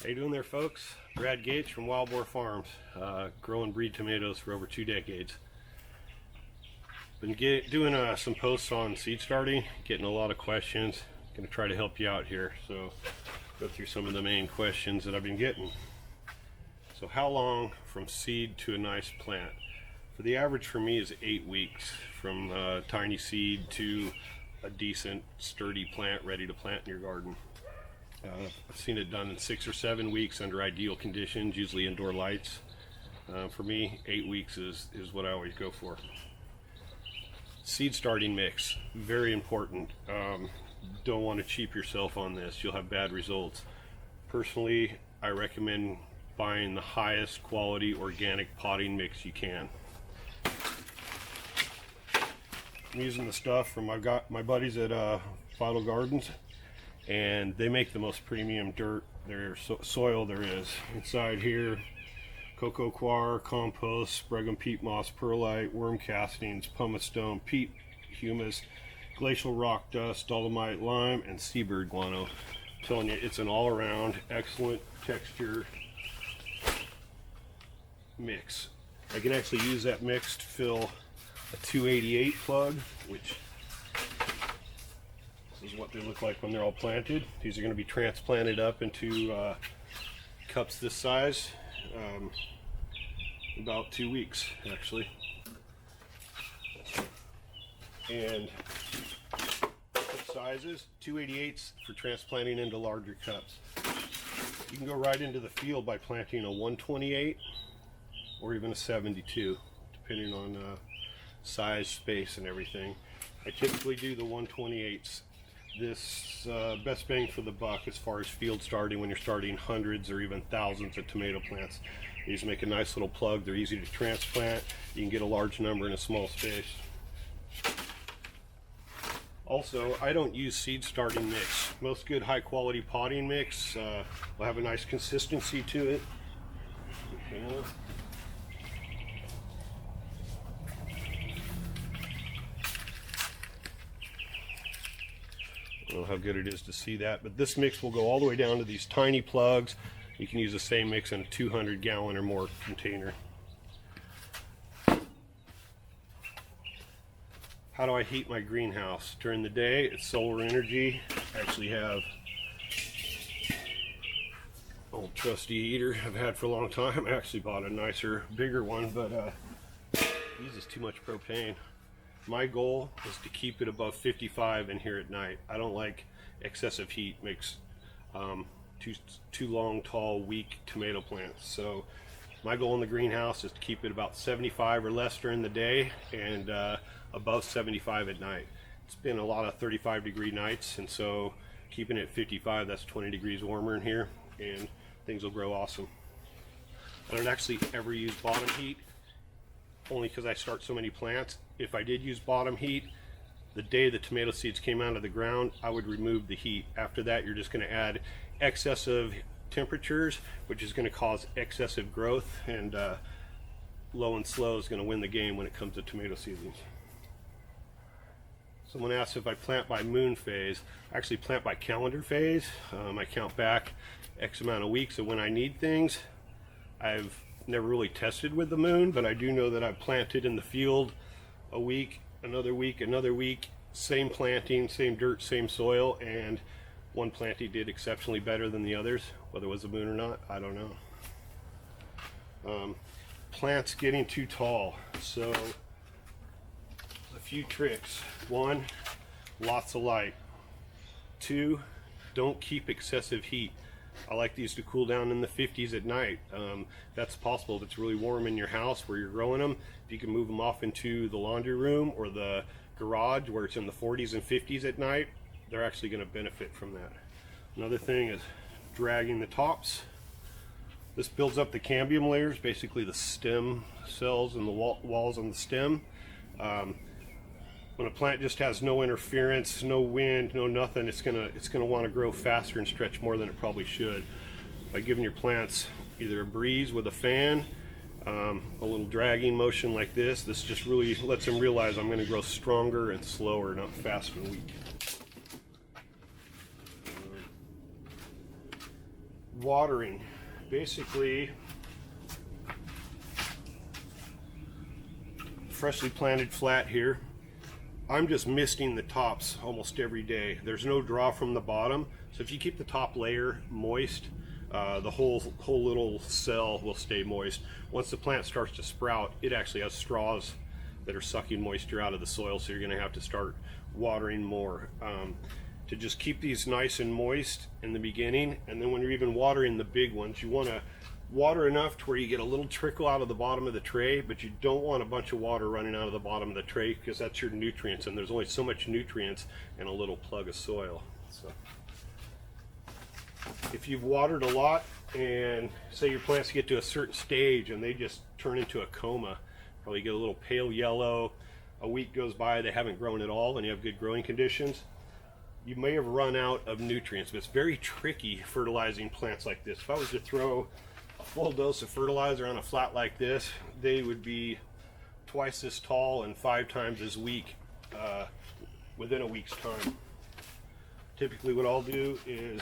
How you doing there, folks? Brad Gates from Boar Farms, growing breed tomatoes for over 2 decades. Been doing some posts on seed starting, getting a lot of questions. Going to try to help you out here, so go through some of the main questions that I've been getting. So how long from seed to a nice plant? For the average for me is 8 weeks from tiny seed to a decent sturdy plant ready to plant in your garden. I've seen it done in 6 or 7 weeks under ideal conditions, usually indoor lights. For me, 8 weeks is what I always go for. Seed starting mix, very important. Don't want to cheap yourself on this, you'll have bad results. Personally, I recommend buying the highest quality organic potting mix you can. I'm using the stuff from my buddies at Vital Gardens, and they make the most premium soil there is. Inside here, cocoa coir, compost, Brigham peat moss, perlite, worm castings, pumice stone, peat humus, glacial rock dust, dolomite, lime, and seabird guano. I'm telling you, it's an all-around excellent texture mix. I can actually use that mix to fill a 288 plug, which is what they look like when they're all planted. These are going to be transplanted up into cups this size, about 2 weeks actually. And sizes, 288s for transplanting into larger cups. You can go right into the field by planting a 128 or even a 72, depending on size, space, and everything. I typically do the 128s. This best bang for the buck as far as field starting when you're starting hundreds or even thousands of tomato plants. These make a nice little plug. They're easy to transplant. You can get a large number in a small space. Also, I don't use seed starting mix. Most good high quality potting mix will have a nice consistency to it. Okay. I don't know how good it is to see that, but this mix will go all the way down to these tiny plugs. You can use the same mix in a 200 gallon or more container. How do I heat my greenhouse? During the day, it's solar energy. I actually have an old trusty heater I've had for a long time. I actually bought a nicer, bigger one, but it uses too much propane. My goal is to keep it above 55 in here at night. I don't like excessive heat. Makes too long, tall, weak tomato plants. So my goal in the greenhouse is to keep it about 75 or less during the day and above 75 at night. It's been a lot of 35-degree nights, and so keeping it 55, that's 20 degrees warmer in here, and things will grow awesome. I don't actually ever use bottom heat, only because I start so many plants. If I did use bottom heat, the day the tomato seeds came out of the ground, I would remove the heat. After that, you're just going to add excessive temperatures, which is going to cause excessive growth, and low and slow is going to win the game when it comes to tomato seedlings. Someone asked if I plant by moon phase. I actually plant by calendar phase. I count back X amount of weeks of when I need things. I've never really tested with the moon, but I do know that I've planted in the field a week, another week, same planting, same dirt, same soil, and one planting did exceptionally better than the others. Whether it was the moon or not, I don't know. Plants getting too tall. So a few tricks. 1, lots of light. 2, don't keep excessive heat. I like these to cool down in the 50s at night. That's possible if it's really warm in your house where you're growing them. If you can move them off into the laundry room or the garage where it's in the 40s and 50s at night, they're actually going to benefit from that. Another thing is dragging the tops. This builds up the cambium layers, basically the stem cells and the walls on the stem. When a plant just has no interference, no wind, no nothing, it's gonna want to grow faster and stretch more than it probably should. By giving your plants either a breeze with a fan, a little dragging motion like this just really lets them realize I'm going to grow stronger and slower, not fast and weak. watering. Basically, freshly planted flat here. I'm just misting the tops almost every day. There's no draw from the bottom, so if you keep the top layer moist, the whole little cell will stay moist. Once the plant starts to sprout, it actually has straws that are sucking moisture out of the soil, so you're going to have to start watering more to just keep these nice and moist in the beginning. And then when you're even watering the big ones, you want to water enough to where you get a little trickle out of the bottom of the tray, but you don't want a bunch of water running out of the bottom of the tray, because that's your nutrients, and there's only so much nutrients in a little plug of soil. So if you've watered a lot and say your plants get to a certain stage and they just turn into a coma, probably get a little pale yellow, a week goes by, they haven't grown at all, and you have good growing conditions, you may have run out of nutrients. But it's very tricky fertilizing plants like this. If I was to throw a full dose of fertilizer on a flat like this, they would be twice this tall and 5 times as weak within a week's time. Typically what I'll do is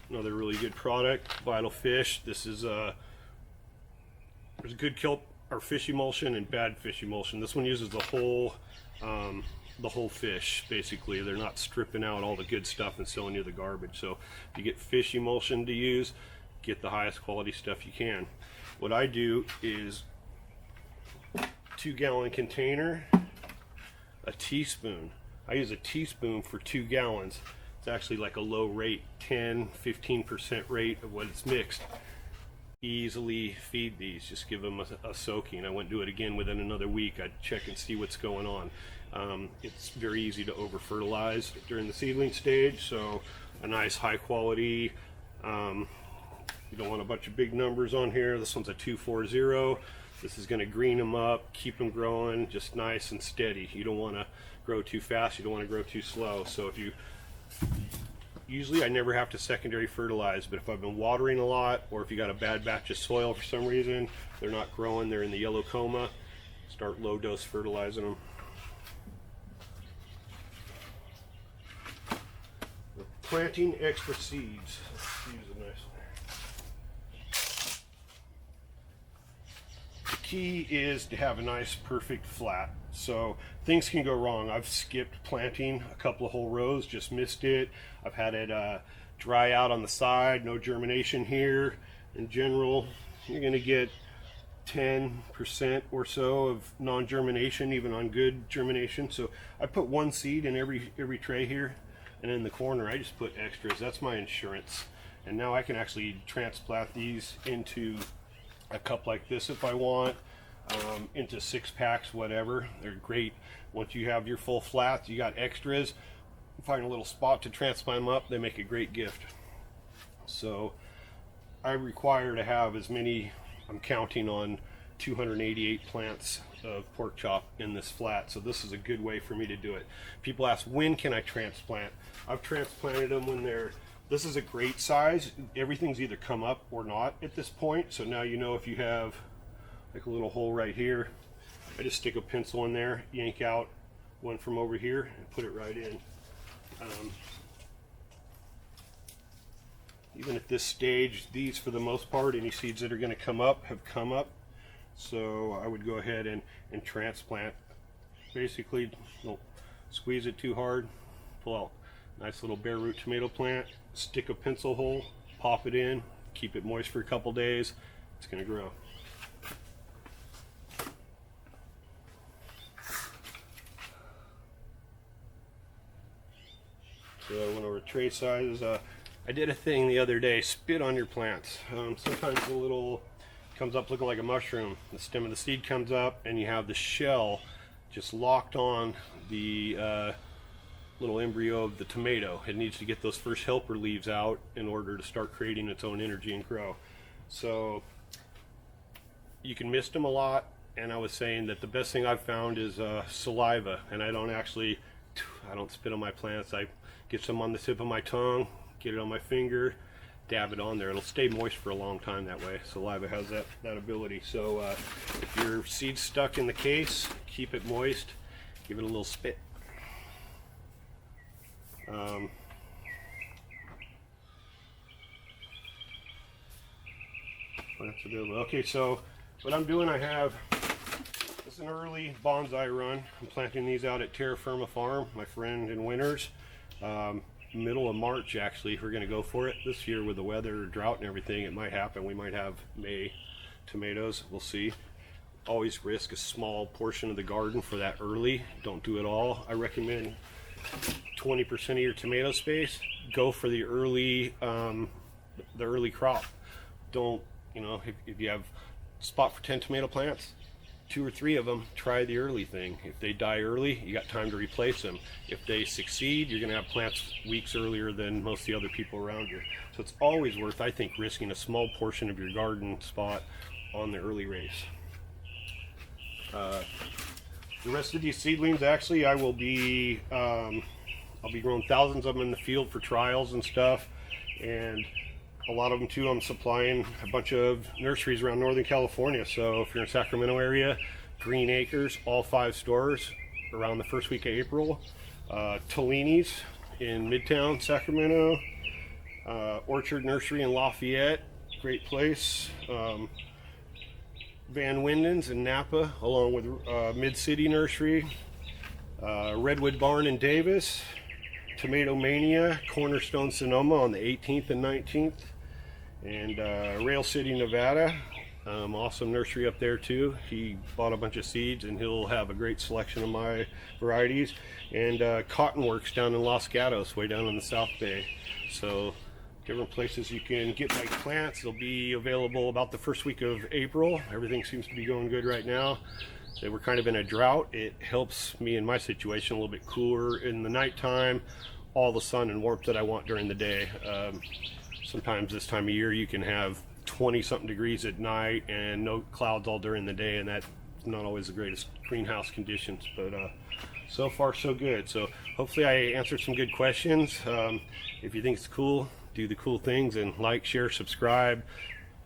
another really good product, Vital Fish. This is there's a good kelp or fish emulsion and bad fish emulsion. This one uses the whole fish. Basically, they're not stripping out all the good stuff and selling you the garbage. So if you get fish emulsion to use, get the highest quality stuff you can. What I do is 2-gallon container, a teaspoon. I use a teaspoon for 2 gallons. It's actually like a low rate, 10-15% rate of what it's mixed. Easily feed these, just give them a soaking. I wouldn't do it again within another week. I'd check and see what's going on. It's very easy to over fertilize during the seedling stage, so a nice high quality, you don't want a bunch of big numbers on here. This one's a 240. This is going to green them up, keep them growing just nice and steady. You don't want to grow too fast, you don't want to grow too slow. So if you usually I never have to secondary fertilize, but if I've been watering a lot, or if you got a bad batch of soil for some reason, they're not growing, they're in the yellow coma, start low dose fertilizing them. We're planting extra seeds. Let's use a nice one. The key is to have a nice perfect flat. So things can go wrong. I've skipped planting a couple of whole rows, just missed it. I've had it dry out on the side, no germination here. In general, you're going to get 10% or so of non-germination, even on good germination. So I put 1 seed in every tray here, and in the corner I just put extras. That's my insurance. And now I can actually transplant these into a cup like this if I want. Into 6-packs, whatever. They're great. Once you have your full flats, you got extras, find a little spot to transplant them up, they make a great gift. So I require to have as many, I'm counting on 288 plants of pork chop in this flat, so this is a good way for me to do it. People ask, when can I transplant? I've transplanted them when this is a great size. Everything's either come up or not at this point, so now you know if you have like a little hole right here, I just stick a pencil in there, yank out one from over here, and put it right in. Even at this stage, these for the most part, any seeds that are going to come up have come up, so I would go ahead and transplant. Basically, don't squeeze it too hard, pull out a nice little bare root tomato plant, stick a pencil hole, pop it in, keep it moist for a couple days, it's going to grow. So I went over tray sizes. I did a thing the other day, spit on your plants. Sometimes the little comes up looking like a mushroom. The stem of the seed comes up and you have the shell just locked on the little embryo of the tomato. It needs to get those first helper leaves out in order to start creating its own energy and grow. So you can mist them a lot, and I was saying that the best thing I've found is saliva, and I don't spit on my plants. I get some on the tip of my tongue, get it on my finger, dab it on there. It'll stay moist for a long time that way. Saliva has that ability. So if your seed's stuck in the case, keep it moist, give it a little spit. plants available. Okay, so what I'm doing, I have, this is an early bonsai run. I'm planting these out at Terra Firma Farm, my friend in Winters. Middle of March, actually, we're going to go for it. This year with the weather, drought and everything, it might happen. We might have May tomatoes. We'll see. Always risk a small portion of the garden for that early. Don't do it all. I recommend 20% of your tomato space. Go for the early crop. Don't, you know, if you have spot for 10 tomato plants, 2 or 3 of them, try the early thing. If they die early, you got time to replace them. If they succeed, you're going to have plants weeks earlier than most of the other people around you. So it's always worth, I think, risking a small portion of your garden spot on the early race. The rest of these seedlings, actually, I'll be growing thousands of them in the field for trials and stuff, and a lot of them too I'm supplying a bunch of nurseries around Northern California. So if you're in Sacramento area, Green Acres, all 5 stores around the first week of April. Tolini's in Midtown Sacramento. Orchard Nursery in Lafayette, great place. Van Winden's in Napa, along with Mid-City Nursery. Redwood Barn in Davis. Tomato Mania, Cornerstone Sonoma on the 18th and 19th. And Rail City, Nevada, awesome nursery up there too. He bought a bunch of seeds and he'll have a great selection of my varieties. And Cottonworks down in Los Gatos, way down in the South Bay. So different places you can get my plants. They'll be available about the first week of April. Everything seems to be going good right now. So we're kind of in a drought. It helps me in my situation a little bit cooler in the nighttime, all the sun and warmth that I want during the day. Sometimes this time of year you can have 20 something degrees at night and no clouds all during the day, and that's not always the greatest greenhouse conditions, but so far so good. So hopefully I answered some good questions. If you think it's cool, do the cool things and like, share, subscribe.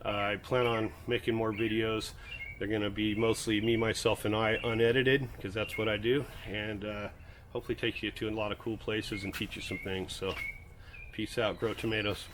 I plan on making more videos. They're going to be mostly me, myself, and I, unedited, because that's what I do, and hopefully take you to a lot of cool places and teach you some things. So peace out, grow tomatoes.